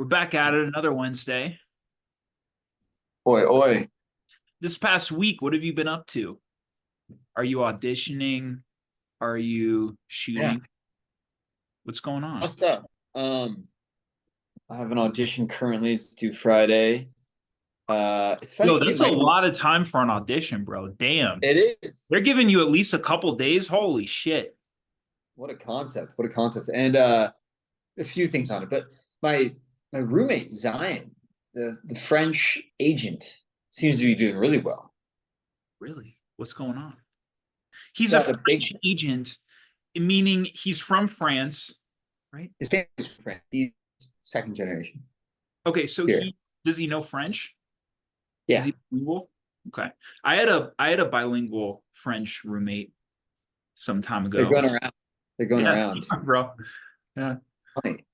We're back at it another Wednesday. Oi, oi. This past week, what have you been up to? Are you auditioning? Are you Yeah, shooting? What's going on? what's up? Um, I have an audition currently. It's due Friday. It's funny Yo, too. that's a lot of time for an audition, bro. Damn. It is. They're giving you at least a couple days. Holy shit. What a concept. What a concept. And a few things on it. But my my roommate Zion, the French agent, seems to be doing really well. Really? What's going on? He's a Got a big French agent, meaning he's from France, right? his family's from France. He's second generation Okay, so here. he does he know French? Is Yeah, he bilingual? Okay. I had a bilingual French roommate some time they're ago. going around. They're going Yeah, around. bro. Yeah. Funny.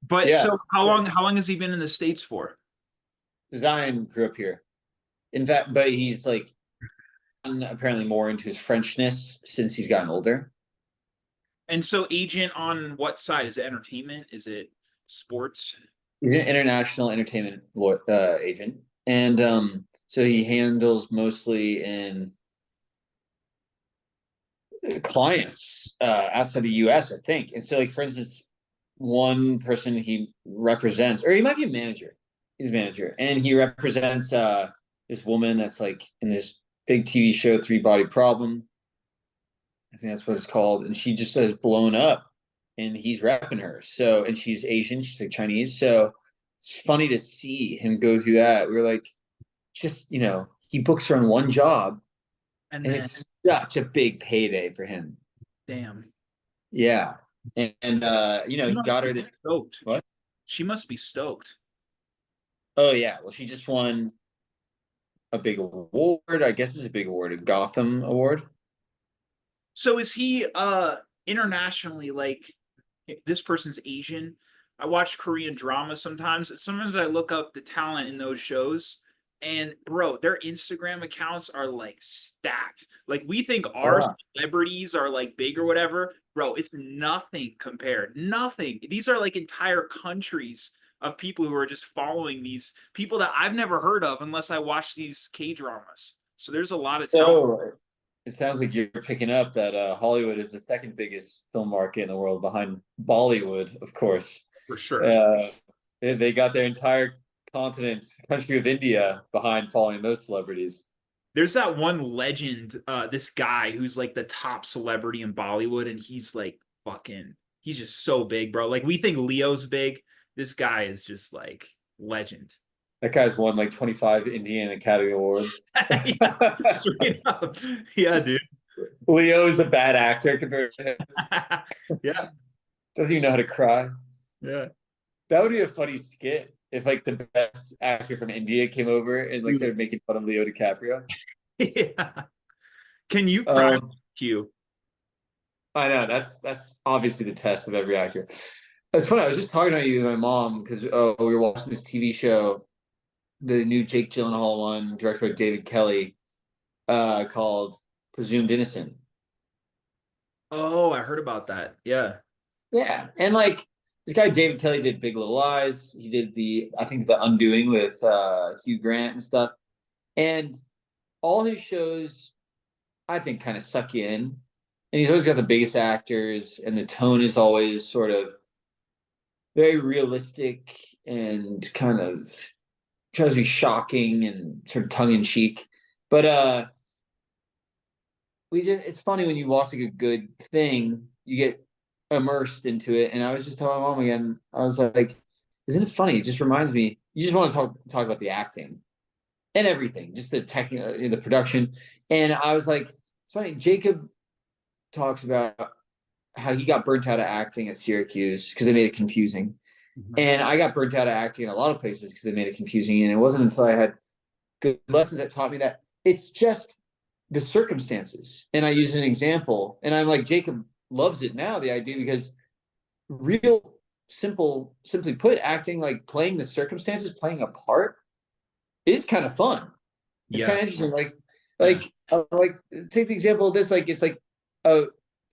But Yeah. so how long has he been in the States for? Zion grew up here. In fact, but he's like apparently more into his Frenchness since he's gotten older. And so agent on what side? Is it entertainment? Is it sports? He's an international entertainment agent, and so he handles mostly in clients outside the U.S. I think. And so, like for instance, one person he represents, or he might be a manager. He's a manager, and he represents this woman that's like in this big TV show, Three Body Problem. I think that's what it's called. And she just has blown up and he's repping her. So, and she's Asian, she's like Chinese. So it's funny to see him go through that. We were like, he books her on one job And and then it's such a big payday for him. damn. Yeah. And She he must got be her this, stoked. what? She must be stoked. Oh, yeah. Well, she just won a big award. I guess it's a big award, a Gotham Award. So is he internationally like this person's Asian? I watch Korean drama sometimes. Sometimes I look up the talent in those shows and bro, their Instagram accounts are like stacked. Like we think our Oh, celebrities are like big or whatever. Bro, it's nothing compared. Nothing. These are like entire countries of people who are just following these people that I've never heard of unless I watch these K dramas. So there's a lot of talent so it sounds like you're picking up that Hollywood is the second biggest film market in the world behind Bollywood, of course. for sure. Uh, they got their entire continent, country of India, behind following those celebrities. There's that one legend, this guy who's like the top celebrity in Bollywood, and he's like fucking, he's just so big, bro. Like we think Leo's big. This guy is just like legend. That guy's won like 25 Indian Academy Awards. Yeah, straight up. Yeah, dude. Leo is a bad actor compared to him. Yeah, Doesn't even know how to cry. yeah. That would be a funny skit if like the best actor from India came over and like Dude. started making fun of Leo DiCaprio. Yeah. Can you cry Um, Q? I know that's obviously the test of every actor. It's funny. I was just talking about you with my mom because we were watching this TV show, the new Jake Gyllenhaal one, directed by David Kelly, called Presumed Innocent. Oh, I heard about that. Yeah. Yeah, and like this guy David Kelly did Big Little Lies. He did I think the Undoing with Hugh Grant and stuff. And all his shows, I think, kind of suck you in. And he's always got the biggest actors, and the tone is always sort of very realistic and kind of tries to be shocking and sort of tongue in cheek. But it's funny when you watch like a good thing, you get immersed into it. And I was just telling my mom again, I was like, isn't it funny? It just reminds me, you just want to talk about the acting and everything, just the technical, the production. And I was like, it's funny. Jacob talks about how he got burnt out of acting at Syracuse because they made it confusing. Mhm. And I got burnt out of acting in a lot of places because they made it confusing. And it wasn't until I had good lessons that taught me that it's just the circumstances. And I use an example, and I'm like, Jacob loves it now, the idea, because real simply put, acting, like playing the circumstances, playing a part is kind of fun. It's Yeah. kind of interesting. Yeah. Like take the example of this, like it's like a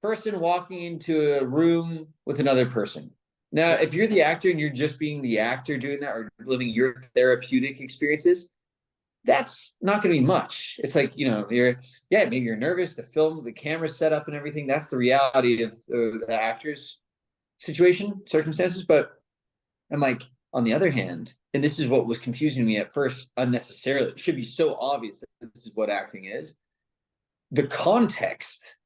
person walking into a room with another person. Now, if you're the actor and you're just being the actor doing that or living your therapeutic experiences, that's not going to be much. It's like, yeah, maybe you're nervous, the film, the camera setup and everything. That's the reality of the actor's situation, circumstances. But I'm like, on the other hand, and this is what was confusing me at first unnecessarily, it should be so obvious that this is what acting is. The context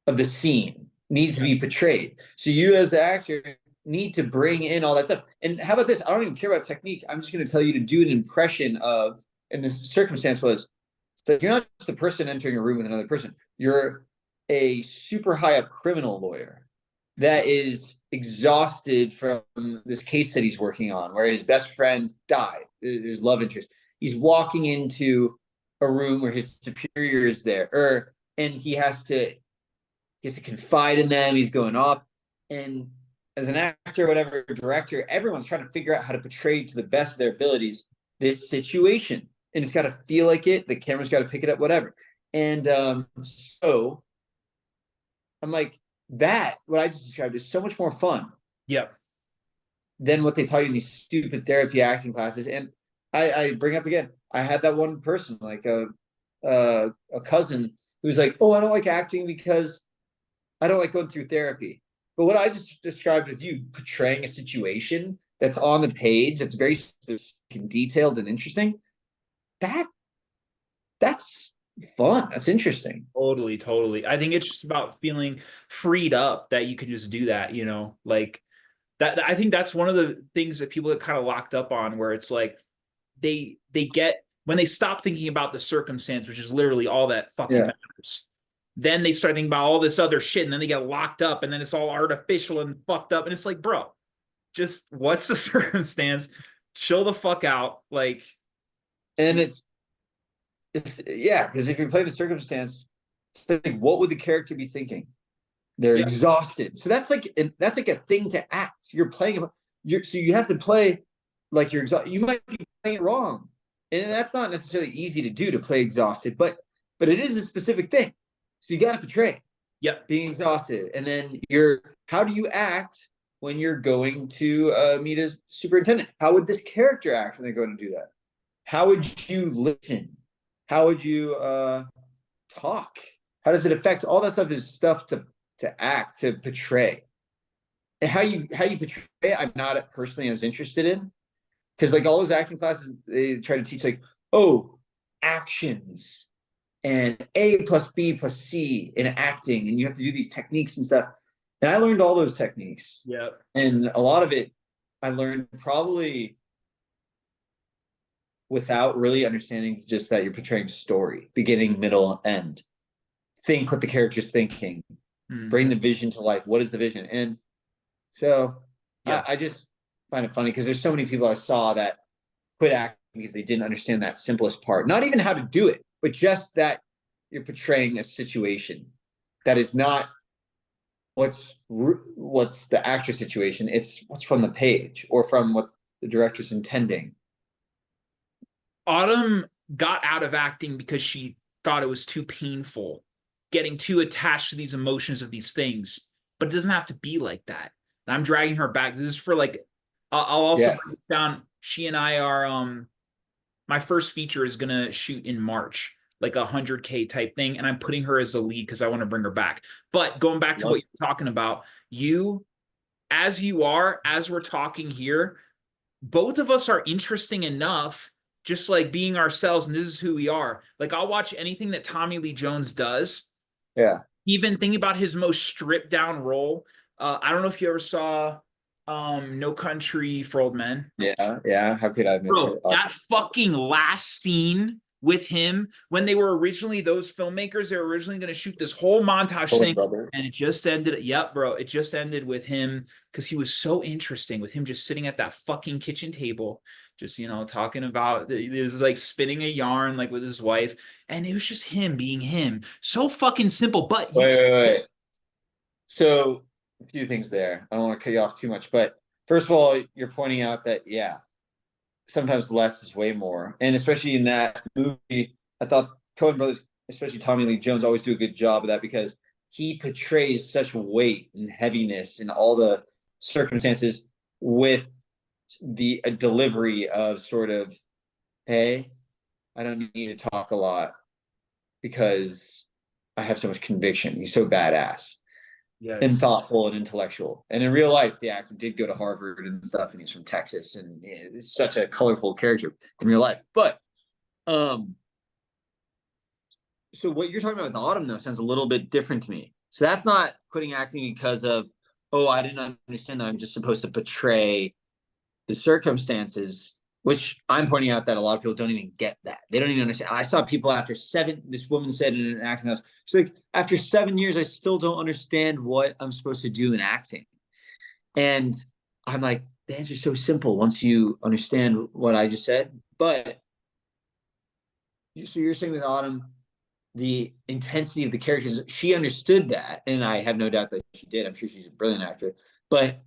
of the scene needs to be portrayed. So you as the actor need to bring in all that stuff. And how about this? I don't even care about technique. I'm just going to tell you to do an impression of, and this circumstance was, so you're not just a person entering a room with another person. You're a super high up criminal lawyer that is exhausted from this case that he's working on, where his best friend died, his love interest. He's walking into a room where his superior is there, and he has to confide in them. He's going off, and as an actor, whatever, director, everyone's trying to figure out how to portray to the best of their abilities this situation, and it's got to feel like it. The camera's got to pick it up, whatever. And so I'm like, that what I just described is so much more fun. Yep. Than what they taught you in these stupid therapy acting classes. And I bring up again, I had that one person, like a cousin, who's like, oh, I don't like acting because I don't like going through therapy. But what I just described with you, portraying a situation that's on the page, that's very specific and detailed and interesting, that's fun. That's interesting. Totally. I think it's just about feeling freed up that you can just do that, like that. I think that's one of the things that people get kind of locked up on, where it's like they get, when they stop thinking about the circumstance, which is literally all that fucking matters, then they start thinking about all this other shit, and then they get locked up, and then it's all artificial and fucked up. And it's like, bro, just what's the circumstance? Chill the fuck out. Like, and it's yeah, because if you play the circumstance, it's like, what would the character be thinking? They're exhausted. So that's like a thing to act. You're playing so you have to play like you're exhausted. You might be playing it wrong, and that's not necessarily easy to do, to play exhausted, but it is a specific thing. So you got to portray being exhausted, and then how do you act when you're going to meet a superintendent? How would this character act when they're going to do that? How would you listen? How would you talk? How does it affect? All that stuff is stuff to act, to portray. And how you portray, I'm not personally as interested in, because like all those acting classes, they try to teach like, oh, actions and A plus B plus C in acting, and you have to do these techniques and stuff. And I learned all those techniques. Yeah. And a lot of it I learned probably without really understanding just that you're portraying story, beginning, middle, end. Think what the character's thinking. Bring the vision to life. What is the vision? And so I just find it funny because there's so many people I saw that quit acting because they didn't understand that simplest part. Not even how to do it, but just that you're portraying a situation that is not what's the actor situation. It's what's from the page or from what the director's intending. Autumn got out of acting because she thought it was too painful, getting too attached to these emotions of these things. But it doesn't have to be like that. And I'm dragging her back. This is for like, I'll also put down, she and I are, my first feature is going to shoot in March, like 100K type thing. And I'm putting her as the lead because I want to bring her back. But going back to what you're talking about, as we're talking here, both of us are interesting enough, just like being ourselves, and this is who we are. Like, I'll watch anything that Tommy Lee Jones does. Yeah. Even thinking about his most stripped down role. I don't know if you ever saw No Country for Old Men. Yeah. How could I miss it? That fucking last scene with him, when they were originally, those filmmakers, they were originally going to shoot this whole montage thing, and it just ended. Yep, bro. It just ended with him, because he was so interesting, with him just sitting at that fucking kitchen table, just, talking about, it was like spinning a yarn, like with his wife. And it was just him being him. So fucking simple, but wait. So a few things there. I don't want to cut you off too much, but first of all, you're pointing out that, sometimes less is way more. And especially in that movie, I thought Coen brothers, especially Tommy Lee Jones, always do a good job of that, because he portrays such weight and heaviness and all the circumstances with the delivery of sort of, hey, I don't need to talk a lot because I have so much conviction. He's so badass and Yes. thoughtful and intellectual. And in real life, the actor did go to Harvard and stuff, and he's from Texas, and it's such a colorful character in real life. But um, so what you're talking about with Autumn though sounds a little bit different to me. So that's not quitting acting because of, oh, I didn't understand that I'm just supposed to portray the circumstances, which I'm pointing out that a lot of people don't even get that. They don't even understand. I saw people after this woman said in an acting house, she's like, after 7 years, I still don't understand what I'm supposed to do in acting. And I'm like, the answer's so simple once you understand what I just said. But so you're saying with Autumn, the intensity of the characters, she understood that. And I have no doubt that she did. I'm sure she's a brilliant actor. But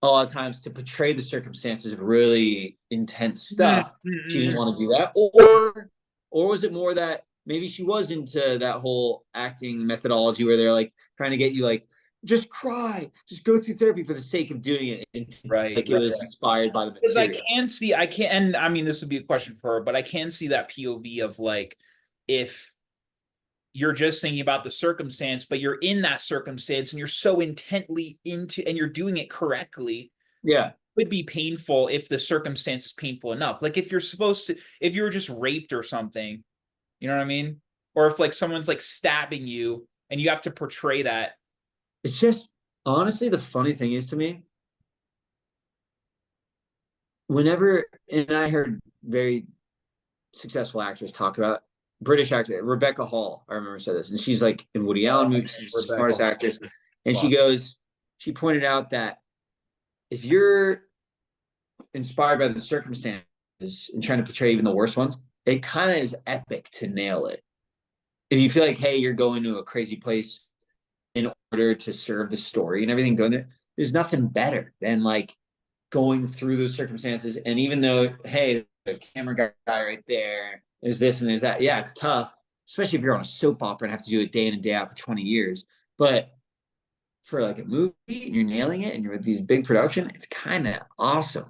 a lot of times to portray the circumstances of really intense stuff, she didn't want to do that. Or was it more that maybe she was into that whole acting methodology where they're like trying to get you like, just cry, just go through therapy for the sake of doing it. And Right, like it right. was inspired by the Because material. I can, and I mean, this would be a question for her, but I can see that POV of like, if you're just thinking about the circumstance, but you're in that circumstance and you're so intently into, and you're doing it correctly, Yeah. it would be painful if the circumstance is painful enough. Like if you're supposed to, if you were just raped or something, you know what I mean? Or if like someone's like stabbing you and you have to portray that. It's just honestly the funny thing is to me, whenever and I heard very successful actors talk about British actor Rebecca Hall. I remember said this, and she's like in Woody Allen movies. She's the smartest actress, and she pointed out that if you're inspired by the circumstances and trying to portray even the worst ones, it kind of is epic to nail it. If you feel like, hey, you're going to a crazy place in order to serve the story and everything going there, there's nothing better than like going through those circumstances. And even though, hey, the camera guy right there, there's this and there's that. Yeah, it's tough, especially if you're on a soap opera and have to do it day in and day out for 20 years. But for like a movie and you're nailing it and you're with these big production, it's kind of awesome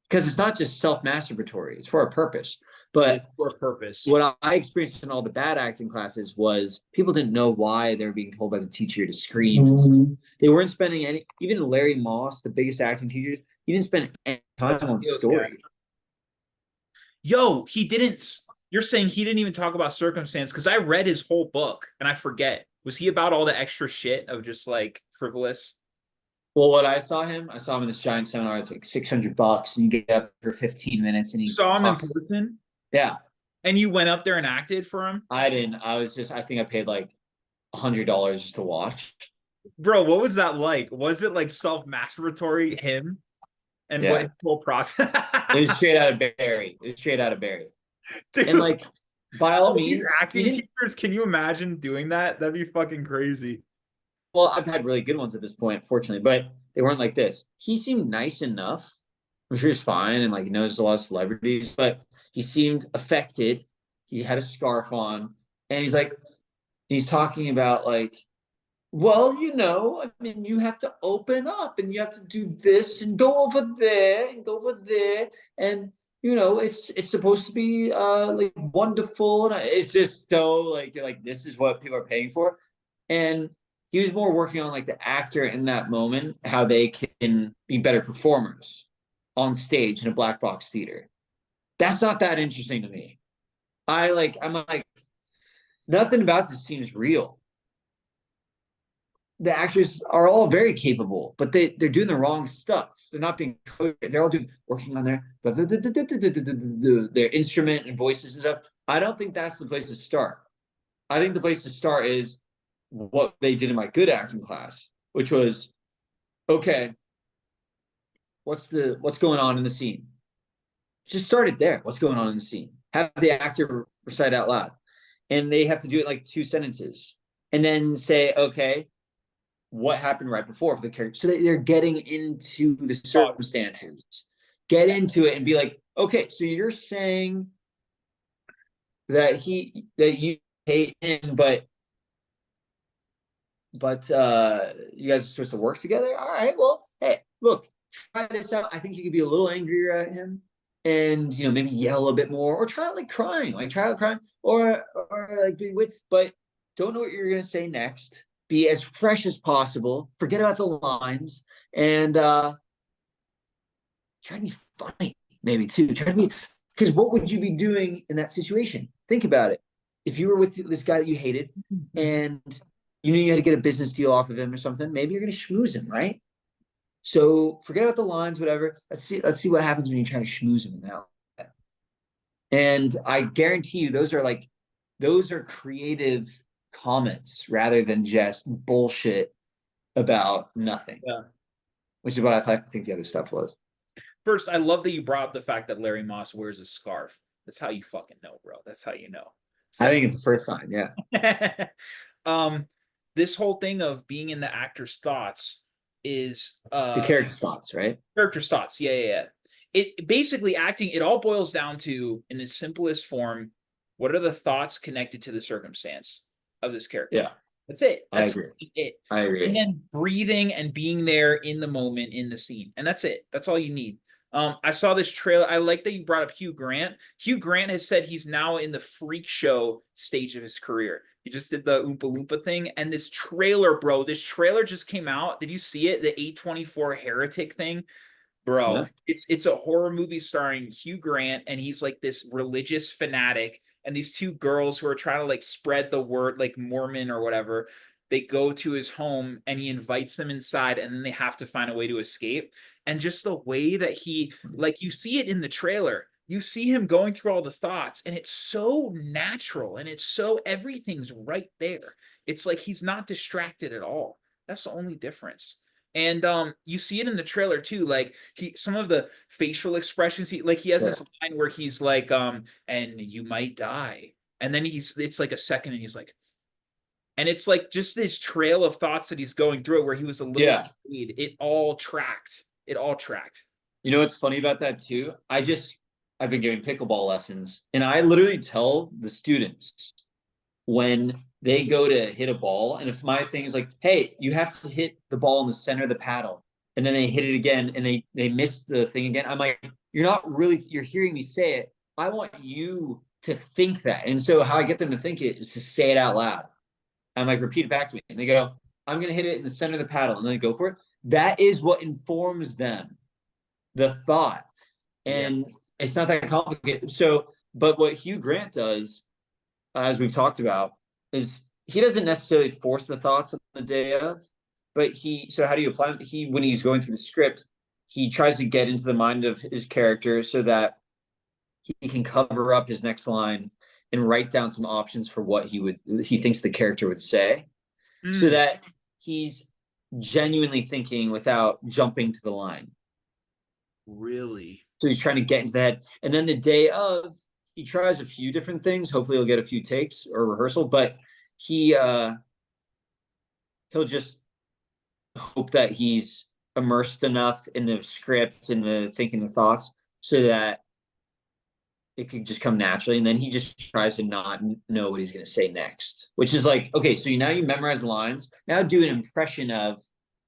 because it's not just self-masturbatory, it's for a purpose. But for a purpose. what I experienced in all the bad acting classes was people didn't know why they were being told by the teacher to scream. Mm-hmm. They weren't spending any, even Larry Moss, the biggest acting teachers, he didn't spend any time on story. Yo, he didn't. You're saying he didn't even talk about circumstance because I read his whole book and I forget. Was he about all the extra shit of just like frivolous? Well, what I saw him in this giant seminar. It's like $600, and you get up for 15 minutes, and he saw him talks. in person. Yeah, and you went up there and acted for him. I didn't. I think I paid like $100 just to watch. Bro, what was that like? Was it like self-masturbatory him? And what his whole process? It was straight out of Barry. Dude, and like, by all means, acting teachers, can you imagine doing that? That'd be fucking crazy. Well, I've had really good ones at this point, fortunately, but they weren't like this. He seemed nice enough. I'm sure he's fine and like knows a lot of celebrities, but he seemed affected. He had a scarf on, and he's talking about like, well, I mean, you have to open up and you have to do this and go over there and go over there. And it's supposed to be like wonderful. And it's just so like you're like, this is what people are paying for. And he was more working on like the actor in that moment, how they can be better performers on stage in a black box theater. That's not that interesting to me. I'm like, nothing about this seems real. The actors are all very capable, but they're doing the wrong stuff. They're not being they're all working on their instrument and voices and stuff. I don't think that's the place to start. I think the place to start is what they did in my good acting class, which was, okay, what's going on in the scene? Just start it there. What's going on in the scene? Have the actor recite out loud. And they have to do it like 2 sentences. And then say, okay, what happened right before for the character? So that they're getting into the circumstances. Get into it and be like, okay, so you're saying that you hate him, but you guys are supposed to work together. All right, well, hey, look, try this out. I think you could be a little angrier at him and, you know, maybe yell a bit more or try out like crying, or like being weird, but don't know what you're going to say next. Be as fresh as possible. Forget about the lines and try to be funny, maybe too. Try to be, because what would you be doing in that situation? Think about it. If you were with this guy that you hated and you knew you had to get a business deal off of him or something, maybe you're going to schmooze him, right? So forget about the lines, whatever. Let's see what happens when you try to schmooze him in that. And I guarantee you, those are creative comments rather than just bullshit about nothing. Yeah. Which is what I think the other stuff was. First, I love that you brought up the fact that Larry Moss wears a scarf. That's how you fucking know, bro. That's how you know. I think it's the first sign, yeah. This whole thing of being in the actor's thoughts is The character's thoughts, right? character's thoughts. Yeah, yeah, yeah. It basically acting, it all boils down to, in its simplest form, what are the thoughts connected to the circumstance of this character? Yeah. That's it. That's I agree. it. I agree. And then breathing and being there in the moment, in the scene. And that's it. That's all you need. I saw this trailer. I like that you brought up Hugh Grant. Hugh Grant has said he's now in the freak show stage of his career. He just did the Oompa Loompa thing. And this trailer, bro, this trailer just came out. Did you see it? The A24 Heretic thing? Bro, Yeah. it's a horror movie starring Hugh Grant, and he's like this religious fanatic, and these two girls who are trying to like spread the word, like Mormon or whatever. They go to his home and he invites them inside, and then they have to find a way to escape. And just the way that he, like, you see it in the trailer, you see him going through all the thoughts, and it's so natural, and it's so, everything's right there. It's like he's not distracted at all. That's the only difference. And you see it in the trailer too, like some of the facial expressions, he has Yeah. this line where he's like, and you might die. And then it's like a second and he's like, and it's like just this trail of thoughts that he's going through where he was a little Yeah. lead. It all tracked. It all tracked. You know what's funny about that too? I've been giving pickleball lessons, and I literally tell the students when they go to hit a ball, and if my thing is like, hey, you have to hit the ball in the center of the paddle, and then they hit it again and they miss the thing again, I'm like, you're hearing me say it. I want you to think that. And so how I get them to think it is to say it out loud. I'm like, repeat it back to me. And they go, I'm going to hit it in the center of the paddle. And then they go for it. That is what informs them, the thought. And it's not that complicated. So, but what Hugh Grant does, as we've talked about, is he doesn't necessarily force the thoughts on the day of, but so how do you apply it? When he's going through the script, he tries to get into the mind of his character so that he can cover up his next line and write down some options for what he thinks the character would say, so that he's genuinely thinking without jumping to the line. Really? So he's trying to get into that. And then the day of, he tries a few different things. Hopefully he'll get a few takes or rehearsal, but he'll just hope that he's immersed enough in the script and the thinking the thoughts so that it could just come naturally. And then he just tries to not know what he's going to say next, which is like, okay, so now you memorize the lines. Now do an impression of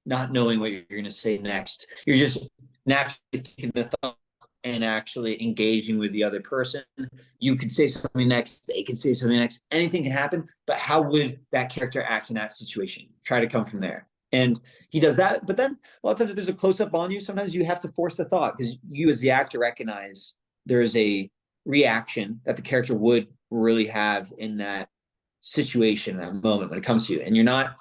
not knowing what you're going to say next. You're just naturally thinking the thoughts and actually engaging with the other person. You could say something next, they could say something next, anything can happen, but how would that character act in that situation? Try to come from there. And he does that, but then a lot of times if there's a close-up on you, sometimes you have to force the thought because you as the actor recognize there's a reaction that the character would really have in that situation, that moment when it comes to you. And you're not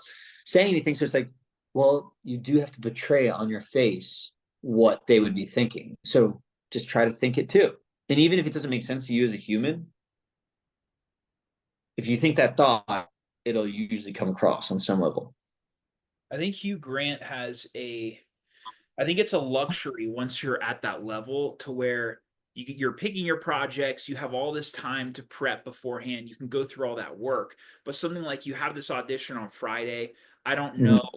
saying anything, so it's like, well, you do have to portray on your face what they would be thinking. So just try to think it too. And even if it doesn't make sense to you as a human, if you think that thought, it'll usually come across on some level. I think Hugh Grant I think it's a luxury once you're at that level to where you're picking your projects, you have all this time to prep beforehand, you can go through all that work. But something like you have this audition on Friday, I don't know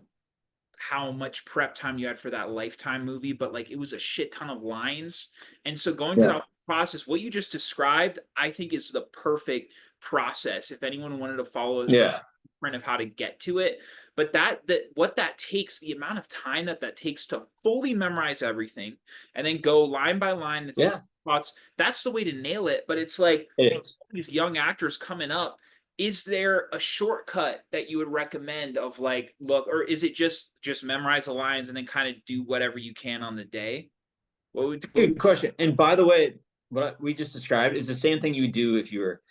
how much prep time you had for that Lifetime movie, but like it was a shit ton of lines. And so going through that process, what you just described, I think is the perfect process if anyone wanted to follow blueprint of how to get to it. But that what that takes, the amount of time that takes to fully memorize everything and then go line by line to think Yeah, thoughts, that's the way to nail it. But it's like it is. these young actors coming up, is there a shortcut that you would recommend of like, look, or is it just memorize the lines and then kind of do whatever you can on the day? It's a good question. And by the way, what we just described is the same thing you would do if you were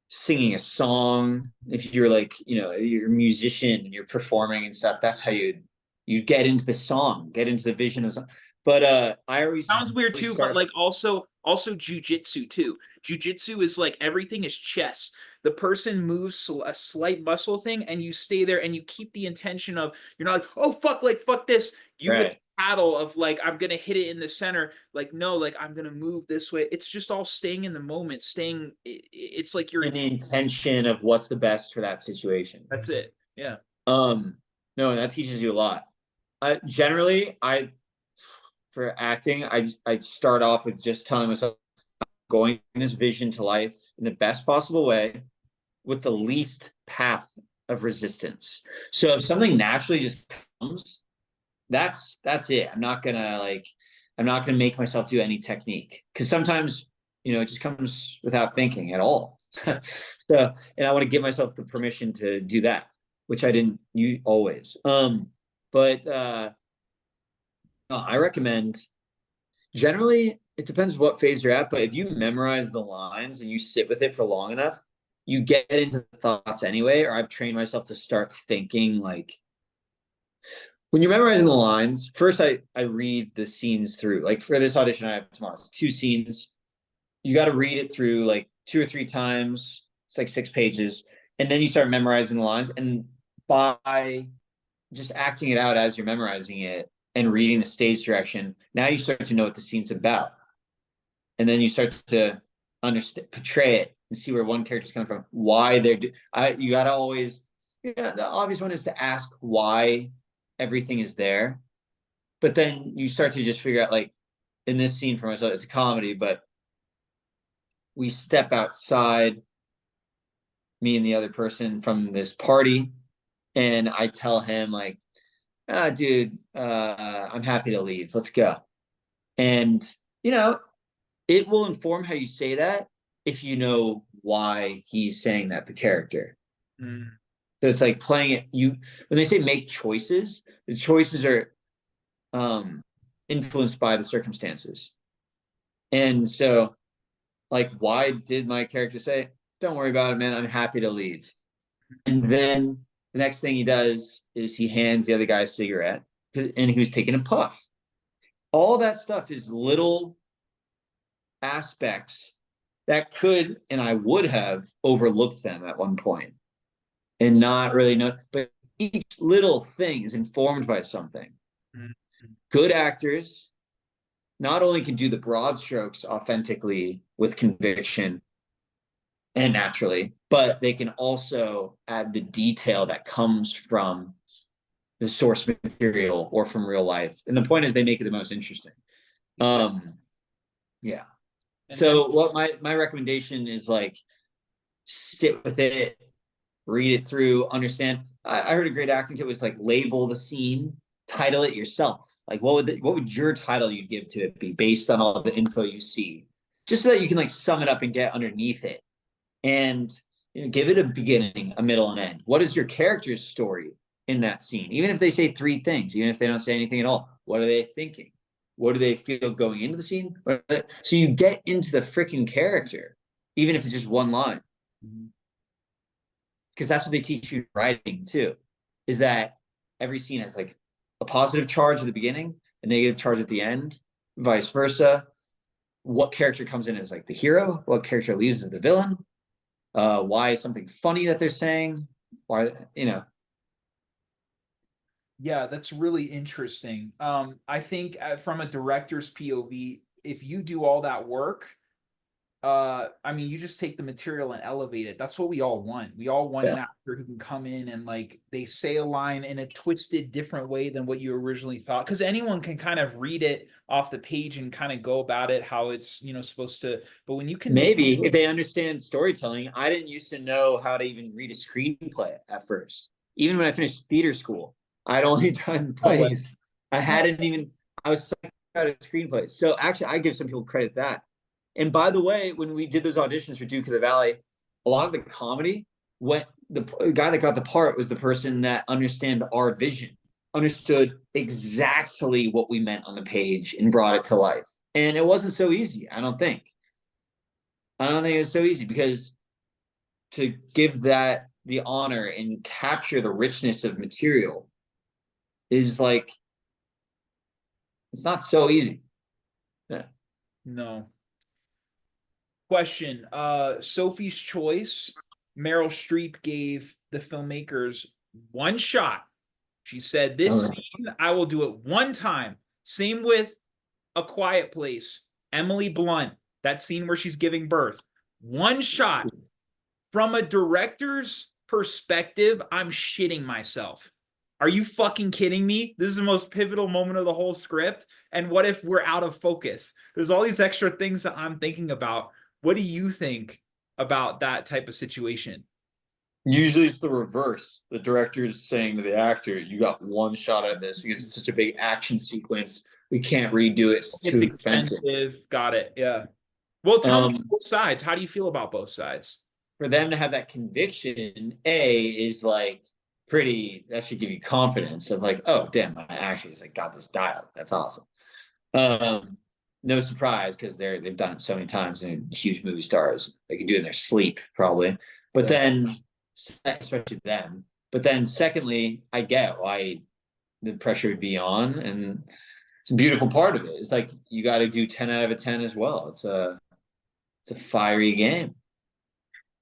singing a song, if you're like, you're a musician and you're performing and stuff. That's how you get into the song, get into the vision of the song. But I always Sounds weird too, but start. like also jujitsu too. Jujitsu is like everything is chess. The person moves a slight muscle thing, and you stay there and you keep the intention of, you're not like, oh fuck, like fuck this. You like Right. paddle of like, I'm gonna hit it in the center. Like no, like I'm gonna move this way. It's just all staying in the moment, staying. It's like your In the intention of what's the best for that situation. that's it. Yeah. Um, no, that teaches you a lot. Generally, for acting, I start off with just telling myself going this vision to life in the best possible way with the least path of resistance. So if something naturally just comes, that's it. I'm not gonna make myself do any technique because sometimes it just comes without thinking at all. So, and I want to give myself the permission to do that, which I didn't you always. But no, I recommend generally it depends what phase you're at, but if you memorize the lines and you sit with it for long enough, you get into the thoughts anyway. Or I've trained myself to start thinking like when you're memorizing the lines, first I read the scenes through. Like for this audition I have tomorrow, it's 2 scenes. You got to read it through like 2 or 3 times. It's like 6 pages, and then you start memorizing the lines. And by just acting it out as you're memorizing it and reading the stage direction, now you start to know what the scene's about, and then you start to understand, portray it, and see where one character's coming from, why they're. You got to always. Yeah, the obvious one is to ask why everything is there, but then you start to just figure out like in this scene for myself, it's a comedy, but we step outside, me and the other person from this party, and I tell him like, dude, I'm happy to leave. Let's go. And you know, it will inform how you say that if you know why he's saying that, the character. Mm. So it's like playing it. When they say make choices, the choices are influenced by the circumstances. And so, like, why did my character say, "Don't worry about it, man. I'm happy to leave"? And then the next thing he does is he hands the other guy a cigarette, and he was taking a puff. All that stuff is little aspects that could and I would have overlooked them at one point and not really know. But each little thing is informed by something. Mm. Good actors not only can do the broad strokes authentically with conviction and naturally, but they can also add the detail that comes from the source material or from real life. And the point is they make it the most interesting. Yeah. And then So what my recommendation is like sit with it, read it through, understand. I heard a great acting tip was like label the scene, title it yourself. Like what would your title you'd give to it be based on all the info you see, just so that you can like sum it up and get underneath it, and give it a beginning, a middle, and end. What is your character's story in that scene? Even if they say 3 things, even if they don't say anything at all, what are they thinking? What do they feel going into the scene? So you get into the freaking character, even if it's just one line. mm-hmm. Because that's what they teach you writing too, is that every scene has like a positive charge at the beginning, a negative charge at the end, vice versa. What character comes in as like the hero? What character leaves as the villain? Why is something funny that they're saying? Why, Yeah, that's really interesting. I think from a director's POV, if you do all that work, I mean, you just take the material and elevate it. That's what we all want. We all want Yeah. an actor who can come in and like they say a line in a twisted different way than what you originally thought, because anyone can kind of read it off the page and kind of go about it how it's, supposed to. But when you can make Maybe if they understand storytelling. I didn't used to know how to even read a screenplay at first. Even when I finished theater school, I'd only done no way. plays. I hadn't even, I was psyched out of screenplays. So actually, I give some people credit that. And by the way, when we did those auditions for Duke of the Valley, a lot of the comedy went, the guy that got the part was the person that understand our vision, understood exactly what we meant on the page and brought it to life. And it wasn't so easy, I don't think. I don't think it's so easy because to give that the honor and capture the richness of material is like it's not so easy. Yeah. No. Question. Sophie's Choice, Meryl Streep gave the filmmakers one shot. She said, "This scene, I will do it one time." Same with A Quiet Place. Emily Blunt, that scene where she's giving birth. One shot. From a director's perspective, I'm shitting myself. Are you fucking kidding me? This is the most pivotal moment of the whole script. And what if we're out of focus? There's all these extra things that I'm thinking about. What do you think about that type of situation? Usually it's the reverse. The director is saying to the actor, "You got one shot at this because it's such a big action sequence. We can't redo it. It's It's too expensive." expensive. Got it. Yeah. Well, tell me Um, both sides. How do you feel about both sides? for them to have that conviction, is like pretty. That should give you confidence of like, oh damn, my actors like got this dialed. That's awesome. Um, no surprise because they've done it so many times and huge movie stars. They can do it in their sleep probably. But Yeah. then, especially them. But then, secondly, I get why the pressure would be on, and it's a beautiful part of it. It's like you got to do 10 out of 10 as well. It's a fiery game.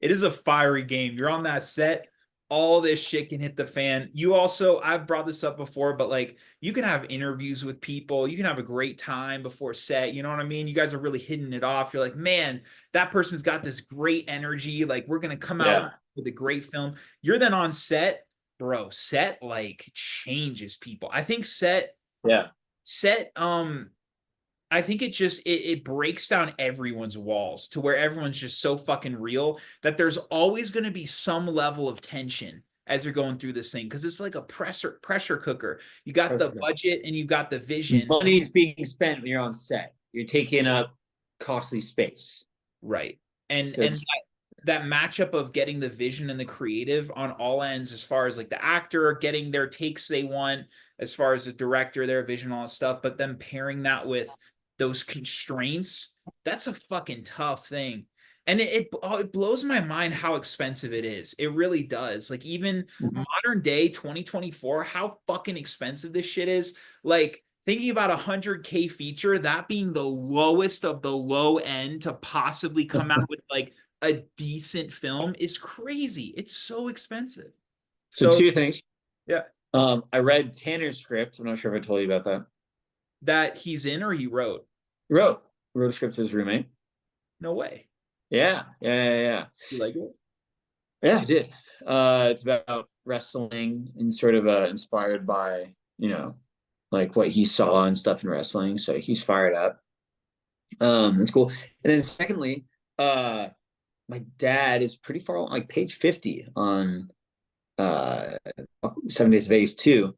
It is a fiery game. You're on that set, all this shit can hit the fan. You also, I've brought this up before, but like you can have interviews with people, you can have a great time before set. You know what I mean? You guys are really hitting it off. You're like, man, that person's got this great energy. Like, we're gonna come out Yeah, with a great film. You're then on set, bro. Set like changes people. I think yeah. set I think it breaks down everyone's walls to where everyone's just so fucking real that there's always going to be some level of tension as you're going through this thing, because it's like a pressure cooker. You got the budget and you got the vision. Money is being spent when you're on set. You're taking up costly space. Right. And That's that matchup of getting the vision and the creative on all ends, as far as like the actor getting their takes they want, as far as the director, their vision, all that stuff, but then pairing that with those constraints, that's a fucking tough thing. And it blows my mind how expensive it is. It really does. Like, even modern day 2024, how fucking expensive this shit is. Like, thinking about 100K feature, that being the lowest of the low end to possibly come out with like a decent film is crazy. It's so expensive. so So two things. yeah, I read Tanner's script. I'm not sure if I told you about that. that he's in or he wrote. He wrote a script to his roommate. No way. Yeah. You like it? Yeah, I did. It's about wrestling and sort of inspired by, like what he saw and stuff in wrestling. So he's fired up. That's cool. And then secondly, my dad is pretty far on like page 50 on uh 7 Days of Vegas 2.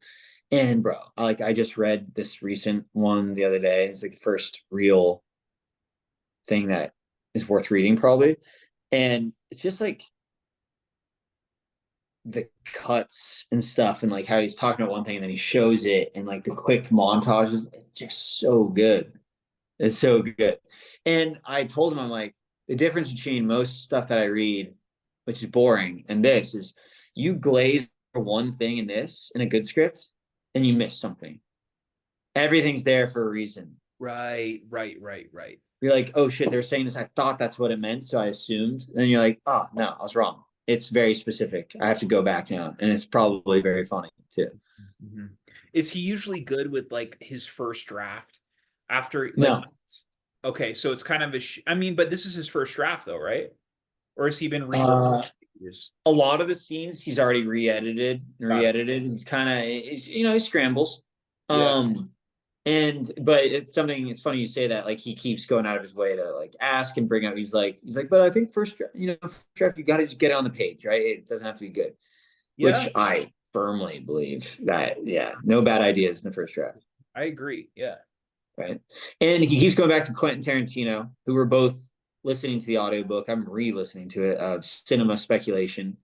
And bro, I just read this recent one the other day. It's like the first real thing that is worth reading, probably. And it's just like the cuts and stuff, and like how he's talking about one thing and then he shows it, and like the quick montages, it's just so good. It's so good. And I told him, I'm like, the difference between most stuff that I read, which is boring, and this is you glaze for one thing in this in a good script and you miss something. Everything's there for a reason. Right. You're like, oh shit, they're saying this. I thought that's what it meant, so I assumed. And then you're like, oh no, I was wrong. It's very specific. I have to go back now, and it's probably very funny too. Mhm. Is he usually good with like his first draft after like No, Okay, so it's kind of I mean, but this is his first draft though, right? Or has he been reworking Uh, years? a lot of the scenes he's already re-edited and Got it. re-edited. He's kind of, he scrambles. Yeah. But it's something. It's funny you say that. Like he keeps going out of his way to like ask and bring up. He's like, but I think first draft, you got to just get it on the page, right? It doesn't have to be good, Yeah, which I firmly believe that. Yeah, no bad ideas in the first draft, I agree. Yeah. right? And he keeps going back to Quentin Tarantino, who we're both listening to the audiobook. I'm re-listening to it of Cinema Speculation.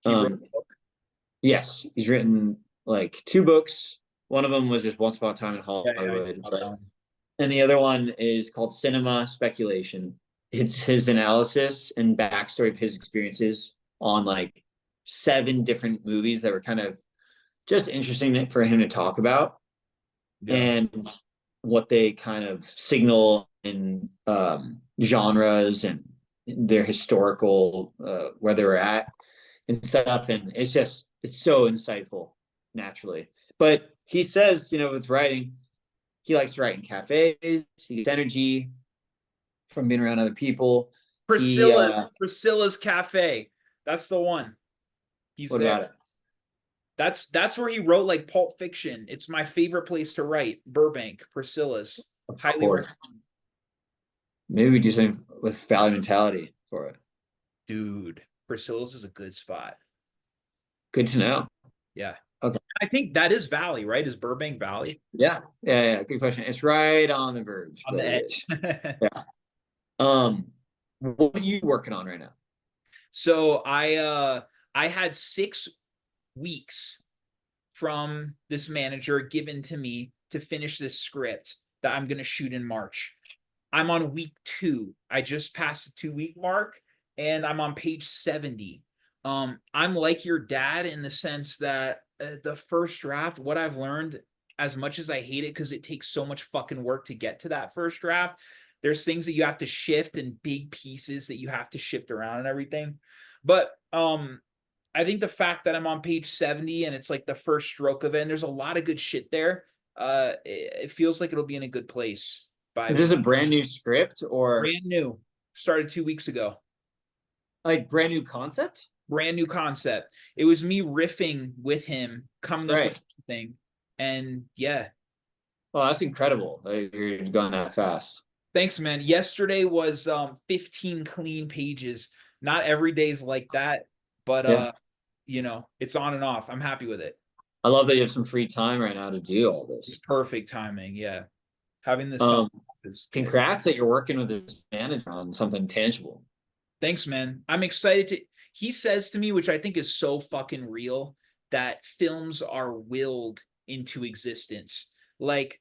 He wrote Um, yes, he's written like two books. One of them was just Once Upon a Time in yeah, I Hollywood, know that one. and the other one is called Cinema Speculation. It's his analysis and backstory of his experiences on like 7 different movies that were kind of just interesting for him to talk about, Yeah. and what they kind of signal in genres and their historical where they were at and stuff. And it's so insightful naturally. But he says, with writing, he likes to write in cafes. He gets energy from being around other people. He Priscilla's Cafe. That's the one. He's What there. about it? That's where he wrote like Pulp Fiction. It's my favorite place to write. Burbank, Priscilla's. Of Highly course. recommend. Maybe we do something with Valley Mentality for it. Dude, Priscilla's is a good spot. Good to know. Yeah. Okay. I think that is Valley, right? Is Burbank Valley? Yeah. Good question. It's right on the verge, On but the it edge. is. Yeah. What are you working on right now? So I had 6 weeks from this manager given to me to finish this script that I'm gonna shoot in March. I'm on week 2. I just passed the 2-week mark and I'm on page 70. I'm like your dad in the sense that the first draft, what I've learned, as much as I hate it because it takes so much fucking work to get to that first draft, there's things that you have to shift and big pieces that you have to shift around and everything. But I think the fact that I'm on page 70 and it's like the first stroke of it, and there's a lot of good shit there. It feels like it'll be in a good place by Is this week. a brand new script or Brand new. Started 2 weeks ago. like brand new concept? Brand new concept. It was me riffing with him, coming up with Right. something. And yeah. Well, that's incredible. You're going that fast. Thanks, man. Yesterday was 15 clean pages. Not every day's like that, but Yeah. it's on and off. I'm happy with it. I love that you have some free time right now to do all It's this. perfect timing. Yeah. Having this song Um, is good. Congrats that you're working with this manager on something tangible. Thanks, man. I'm excited to. He says to me, which I think is so fucking real, that films are willed into existence. Like,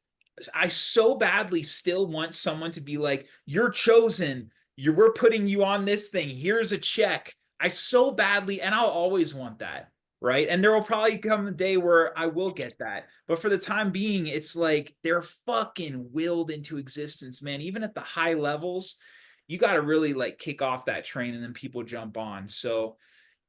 I so badly still want someone to be like, "You're chosen. We're putting you on this thing. Here's a check." I so badly, and I'll always want that, right? And there will probably come a day where I will get that. But for the time being, it's like they're fucking willed into existence, man. Even at the high levels, you got to really like kick off that train and then people jump on. So,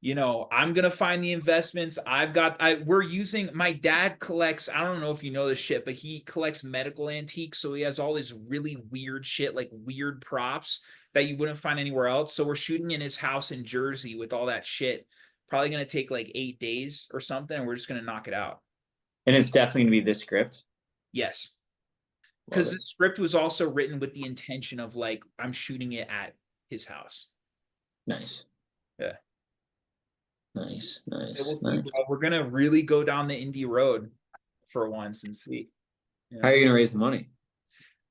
I'm gonna find the investments. We're using my dad collects, I don't know if you know this shit, but he collects medical antiques. So he has all this really weird shit, like weird props that you wouldn't find anywhere else. So we're shooting in his house in Jersey with all that shit. Probably gonna take like 8 days or something, and we're just gonna knock it out. And it's definitely going to be this script. Yes. Love Because the it. script was also written with the intention of like I'm shooting it at his house. Nice. Yeah. Nice. So we'll Nice. see, Nice. bro. We're gonna really go down the indie road for once and see. You How are know, you going to raise the money?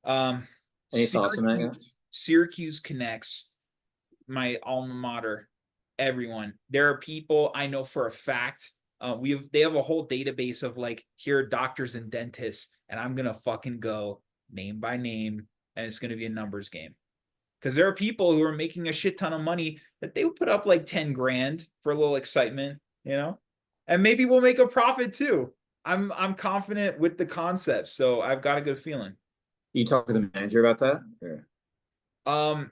um, Any thoughts on that yet? Syracuse connects my alma mater. Everyone, there are people I know for a fact. They have a whole database of like here are doctors and dentists, and I'm gonna fucking go name by name, and it's gonna be a numbers game. Because there are people who are making a shit ton of money that they would put up like 10 grand for a little excitement. And maybe we'll make a profit too. I'm confident with the concept, so I've got a good feeling. You talk to the manager about that? Or? Um,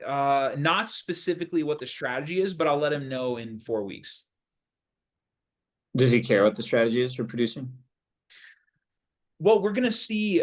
not specifically what the strategy is, but I'll let him know in 4 weeks. Does he care what the strategy is for producing? Well, we're gonna see.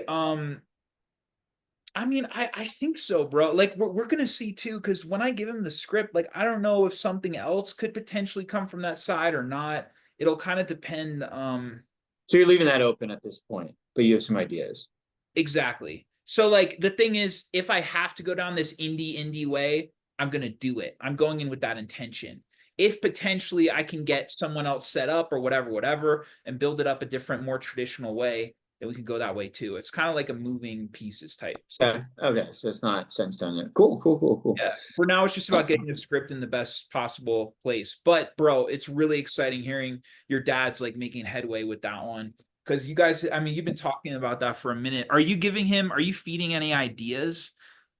I mean, I think so, bro. Like we're gonna see too, because when I give him the script, like I don't know if something else could potentially come from that side or not. It'll kind of depend. So you're leaving that open at this point, but you have some ideas. Exactly. So like the thing is, if I have to go down this indie way, I'm gonna do it. I'm going in with that intention. If potentially I can get someone else set up or whatever, and build it up a different, more traditional way, then we can go that way too. It's kind of like a moving pieces type Yeah. situation. Okay. So it's not set in stone yet. Cool. Cool. Cool. Cool. Yeah. For now, it's just about getting the script in the best possible place. But bro, it's really exciting hearing your dad's like making headway with that one. Because you guys, I mean, you've been talking about that for a minute. Are you feeding any ideas?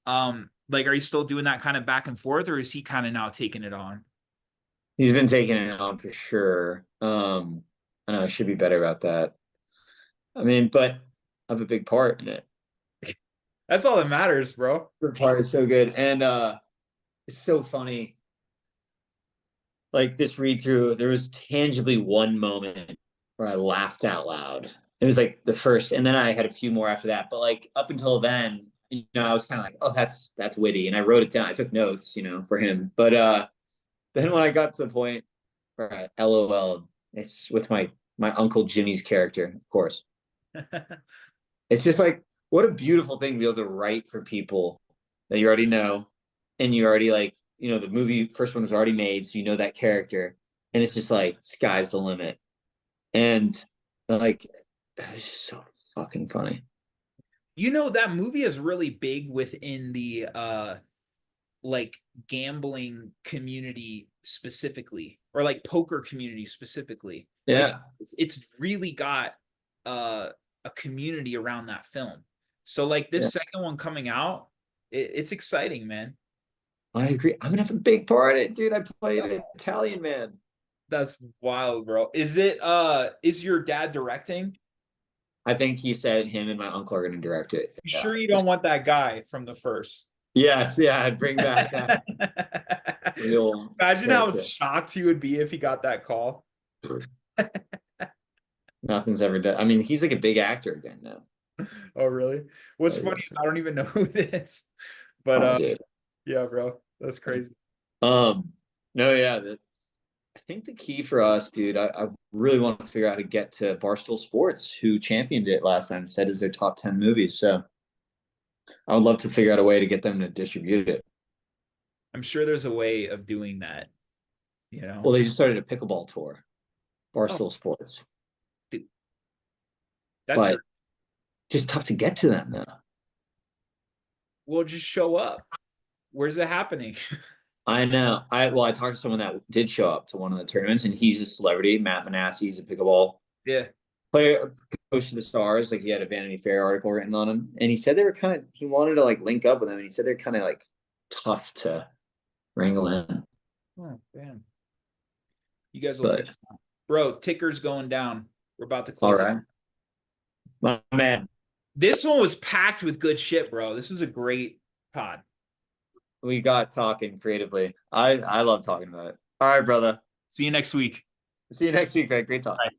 Like, are you still doing that kind of back and forth, or is he kind of now taking it on? He's been taking it on for sure. I know I should be better about that. I mean, but I have a big part in it. That's all that matters, bro. The part is so good. And it's so funny. Like this read through, there was tangibly one moment where I laughed out loud. It was like the first, and then I had a few more after that. But like up until then, I was kind of like, oh, that's witty. And I wrote it down. I took notes, for him. But then when I got to the point where I LOL, it's with my Uncle Jimmy's character, of course. It's just like what a beautiful thing to be able to write for people that you already know, and you already like, the movie first one was already made, so you know that character, and it's just like sky's the limit. And like it's just so fucking funny. That movie is really big within the like gambling community specifically, or like poker community specifically. Like Yeah. it's really got a community around that film. So like Yeah. this second one coming out, it's exciting, man. I agree. I'm gonna have a big part in it, dude. I played an Italian man. That's wild, bro. Is your dad directing? I think he said him and my uncle are gonna direct it. You Yeah. sure you don't want that guy from the first? Yes, yeah, I'd bring back that real Imagine how character. shocked he would be if he got that call. Nothing's ever done. I mean, he's like a big actor again now. Oh, really? What's Oh, funny yeah. is I don't even know who it is. But Oh, dude. yeah, bro. That's crazy. No, yeah. I think the key for us, dude, I really want to figure out how to get to Barstool Sports, who championed it last time, said it was their top 10 movies. So I would love to figure out a way to get them to distribute it. I'm sure there's a way of doing that, Well, they just started a pickleball tour, Oh, Barstool Sports, dude, that's but just tough to get to them though. we'll just show up. Where's it happening? I know. I talked to someone that did show up to one of the tournaments, and he's a celebrity. Matt Manassi, he's a pickleball Yeah. player, coach to the stars. Like he had a Vanity Fair article written on him, and he said they were he wanted to like link up with them, and he said they're kind of like tough to wrangle in. Oh, damn. You guys will But fix that. Bro, ticker's going down. We're about to all close. right, my man, This one was packed with good shit, bro. This was a great pod. we got talking creatively. I love talking about it. All right, brother. See you next week. See you next week, man. Great talk. Bye.